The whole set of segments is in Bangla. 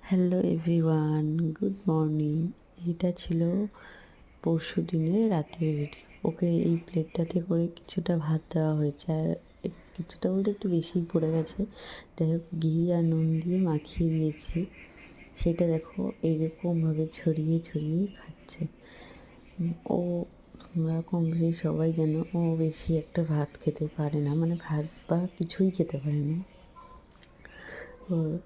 Hello everyone, good morning. এটা ছিল পরশু দিনের রাতের ভিডিও। ওকে এই প্লেটটাতে করে কিছুটা ভাত দেওয়া হয়েছে, আর কিছুটা বলতে একটু বেশিই পড়ে গেছে। যাই হোক, ঘি আর নুন দিয়ে মাখিয়ে দিয়েছি। সেটা দেখো এইরকমভাবে ছড়িয়ে ছড়িয়ে খাচ্ছে। ও, তোমরা কম বেশি সবাই জানো, ও বেশি একটা ভাত খেতে পারে না, মানে ভাত বা কিছুই খেতে পারে না।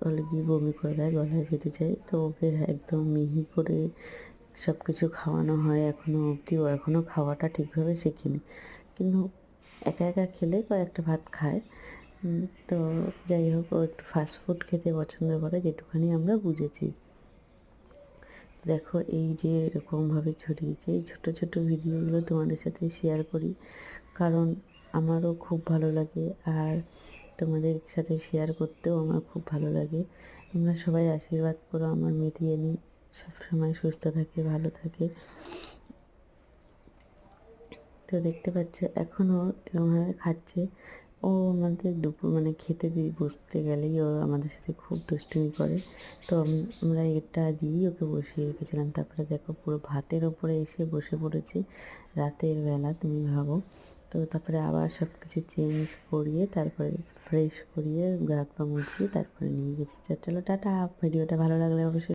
হলে গিয়ে বমি করে দেয়, গলায় বেঁধে যায়। তো ওকে একদম মিহি করে সব কিছু খাওয়ানো হয় এখনও অবধি। ও এখনও খাওয়াটা ঠিকভাবে শেখেনি, কিন্তু একা একা খেলে কয়েকটা ভাত খায়। তো যাই হোক, ও একটু ফাস্ট ফুড খেতে পছন্দ করে, যেটুখানি আমরা বুঝেছি। দেখো এই যে এরকমভাবে ছড়িয়েছে, এই ছোটো ছোটো ভিডিওগুলো তোমাদের সাথে শেয়ার করি, কারণ আমারও খুব ভালো লাগে, আর তোমাদের সাথে শেয়ার করতেও আমার খুব ভালো লাগে। তোমরা সবাই আশীর্বাদ করো আমার মেরিয়ানি সবসময় সুস্থ থাকে, ভালো থাকে। তো দেখতে পাচ্ছ এখনও এরকমভাবে খাচ্ছে। ও আমাদের দুপুর মানে খেতে বসতে গেলেই ও আমাদের সাথে খুব দুষ্টুমি করে। তো আমরা এটা দিয়েই ওকে বসিয়ে রেখেছিলাম। তারপরে দেখো পুরো ভাতের ওপরে এসে বসে পড়েছে রাতের বেলা, তুমি ভাবো। তো তারপরে আবার সব কিছু চেঞ্জ করিয়ে, তারপরে ফ্রেশ করিয়ে, গা হাত পা মুছিয়ে তারপরে নিয়ে গেছি। চলো টাটা। ভিডিওটা ভালো লাগলে অবশ্যই